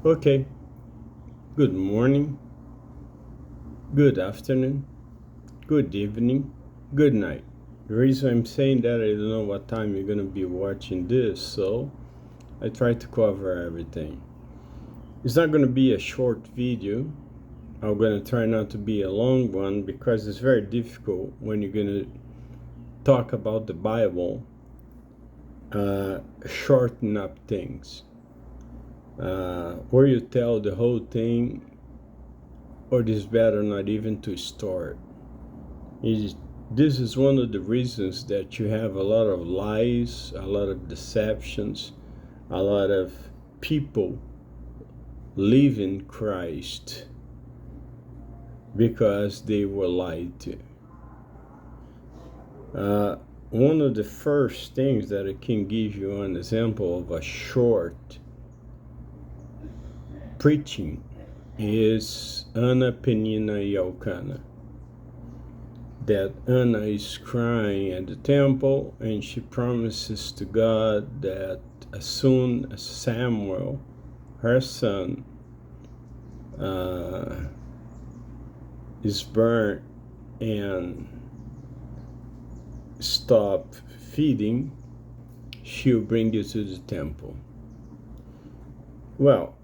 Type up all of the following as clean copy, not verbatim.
Okay, good morning, good afternoon, good evening, good night. The reason I'm saying that, I don't know what time you're going to be watching this, so I try to cover everything. It's not going to be a short video. I'm going to try not to be a long one because it's very difficult when you're going to talk about the Bible, shorten up things. Or you tell the whole thing, or it's better not even to start. This is one of the reasons that you have a lot of lies, a lot of deceptions, a lot of people leaving Christ because they were lied to. One of the first things that I can give you an example of a short preaching is Anna, Penina, and Alcana. That Anna is crying at the temple and she promises to God that as soon as Samuel, her son, is burnt and stop feeding, she'll bring you to the temple. Well,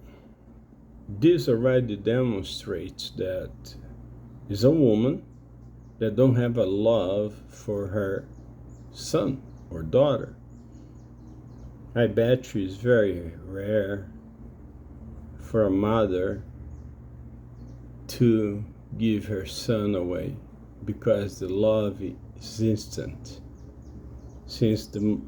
this already demonstrates that is a woman that don't have a love for her son or daughter. I bet you it's very rare for a mother to give her son away because the love is instant. Since the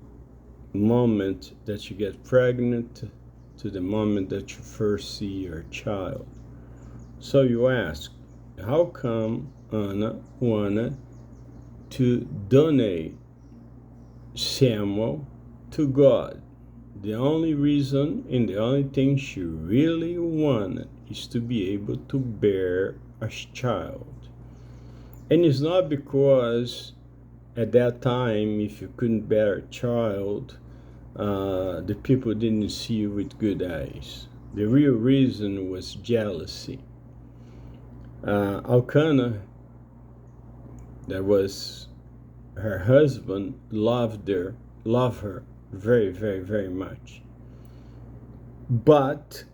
moment that you get pregnant to the moment that you first see your child. So you ask, how come Anna wanted to donate Samuel to God? The only reason and the only thing she really wanted is to be able to bear a child. And it's not because at that time, if you couldn't bear a child, the people didn't see you with good eyes. The real reason was jealousy. Alcana, that was her husband, loved her very, very, very much. But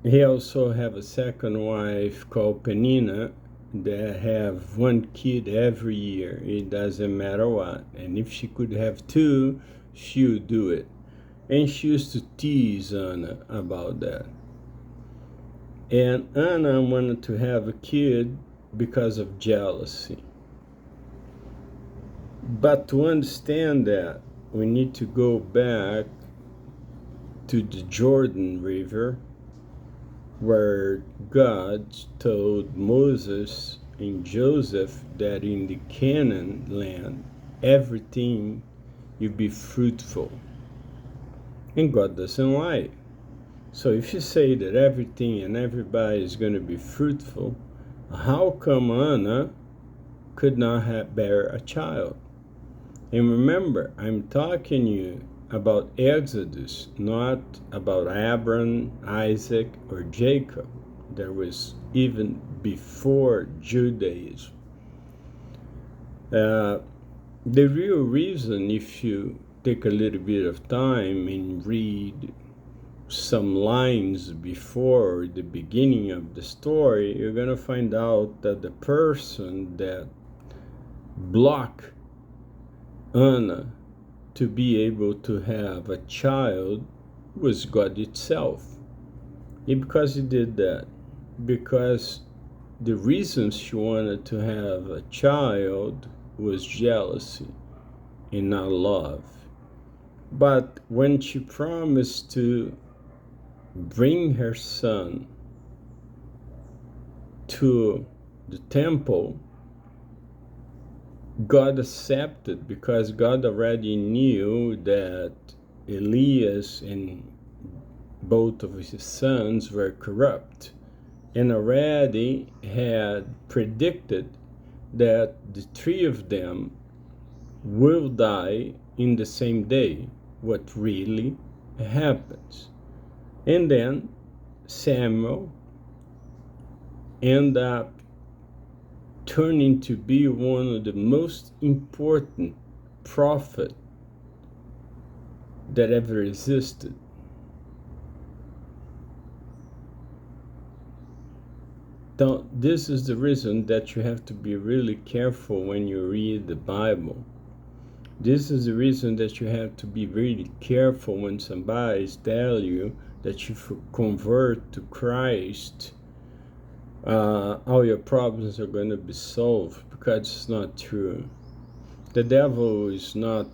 he also have a second wife called Penina that have one kid every year. It doesn't matter what. And if she could have two, she would do it. And she used to tease Anna about that. And Anna wanted to have a kid because of jealousy. But to understand that, we need to go back to the Jordan River, where God told Moses and Joseph that in the Canaan land, everything you be fruitful. And God doesn't lie. So if you say that everything and everybody is going to be fruitful, how come Anna could not bear a child? And remember, I'm talking to you about Exodus, not about Abraham, Isaac, or Jacob. That was even before Judaism. The real reason, if you take a little bit of time and read some lines before the beginning of the story, you're going to find out that the person that blocked Anna to be able to have a child was God itself. And because he did that, because the reason she wanted to have a child was jealousy and not love. But when she promised to bring her son to the temple, God accepted, because God already knew that Elias and both of his sons were corrupt, and already had predicted that the three of them will die in the same day, what really happens. And then Samuel ended up turning to be one of the most important prophets that ever existed. This is the reason that you have to be really careful when you read the Bible. This is the reason that you have to be really careful when somebody tells you that if you convert to Christ, all your problems are going to be solved, because it's not true. The devil is not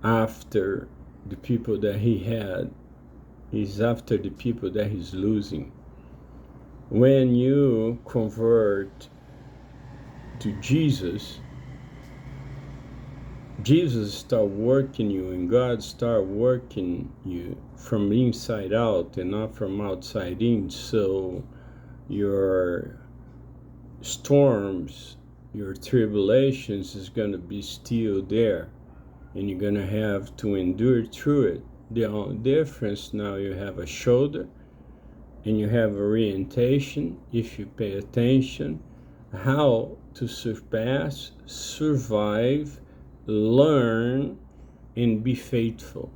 after the people that he had. He's after the people that he's losing. When you convert to Jesus, Jesus start working you, and God start working you from inside out and not from outside in. So your storms, your tribulations is going to be still there, and you're going to have to endure through it. The only difference now, you have a shoulder and you have orientation, if you pay attention, how to surpass, survive, learn, and be faithful.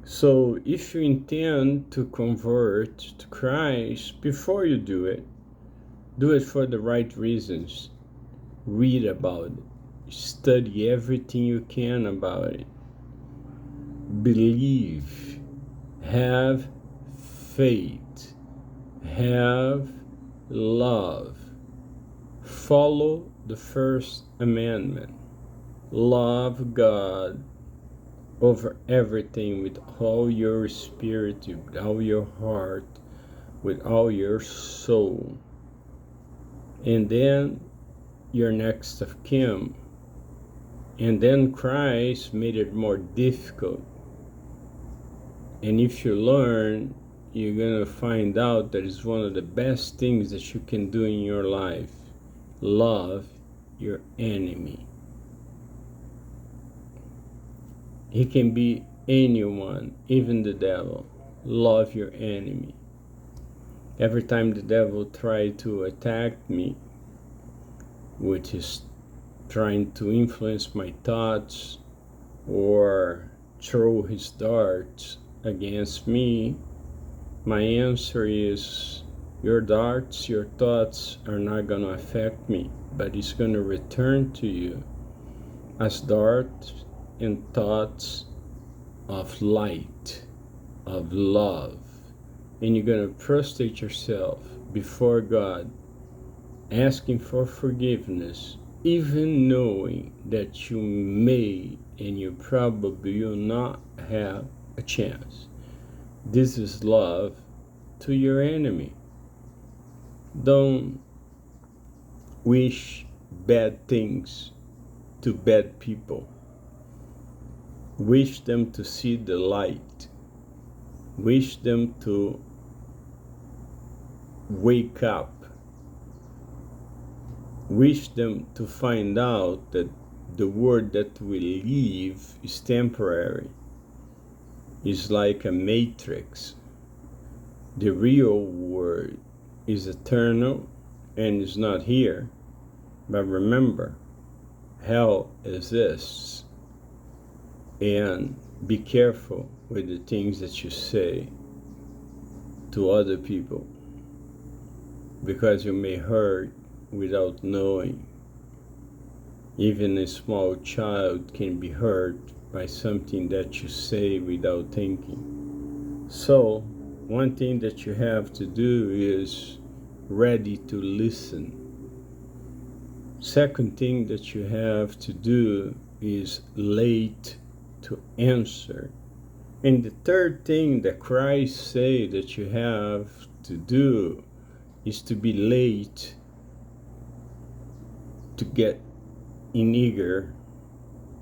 So if you intend to convert to Christ, before you do it for the right reasons. Read about it. Study everything you can about it. Believe. Have faith. Have love. Follow the first amendment. Love God over everything with all your spirit, with all your heart, with all your soul. And then your next of kin. And then Christ made it more difficult. And if you learn, you're going to find out that it's one of the best things that you can do in your life. Love your enemy. He can be anyone, even the devil. Love your enemy. Every time the devil tried to attack me, which is trying to influence my thoughts or throw his darts against me, my answer is, your darts, your thoughts are not going to affect me, but it's going to return to you as darts and thoughts of light, of love. And you're going to prostrate yourself before God, asking for forgiveness, even knowing that you may and you probably will not have a chance. This is love to your enemy. Don't wish bad things to bad people. Wish them to see the light. Wish them to wake up. Wish them to find out that the world that we live is temporary. It's like a matrix. The real world is eternal and is not here. But remember, hell exists. And be careful with the things that you say to other people, because you may hurt without knowing. Even a small child can be hurt by something that you say without thinking. So, one thing that you have to do is ready to listen. Second thing that you have to do is late to answer. And the third thing that Christ said that you have to do is to be late to get in eager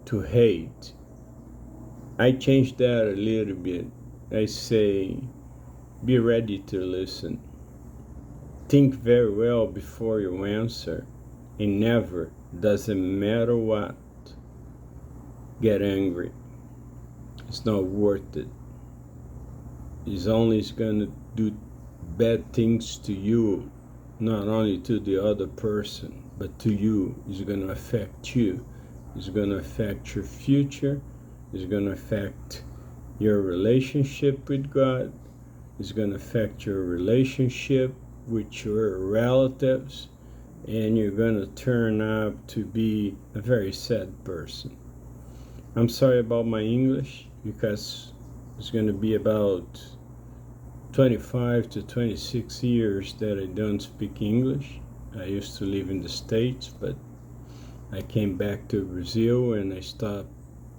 to hate. I changed that a little bit. I say, be ready to listen. Think very well before you answer, and never, doesn't matter what, get angry. It's not worth it. is only going to do bad things to you, not only to the other person, but to you. It's going to affect you. It's going to affect your future. It's going to affect your relationship with God. It's going to affect your relationship with your relatives. And you're going to turn out to be a very sad person. I'm sorry about my English, because it's going to be about 25 to 26 years that I don't speak English. I used to live in the States, but I came back to Brazil and I stopped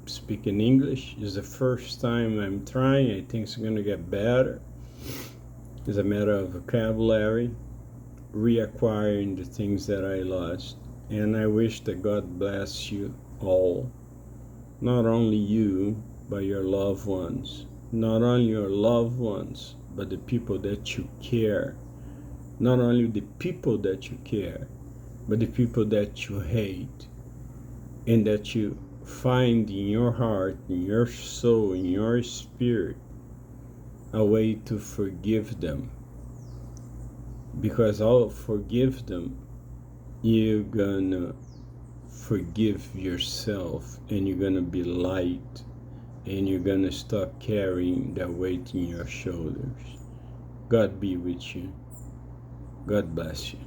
speaking English. It's the first time I'm trying. I think it's going to get better. It's a matter of vocabulary, reacquiring the things that I lost. And I wish that God bless you all. Not only you, but your loved ones. Not only your loved ones, but the people that you care. Not only the people that you care, but the people that you hate. And that you find in your heart, in your soul, in your spirit, a way to forgive them. Because I'll forgive them, you're gonna forgive yourself, and you're gonna be light, and you're gonna stop carrying that weight in your shoulders. God be with you. God bless you.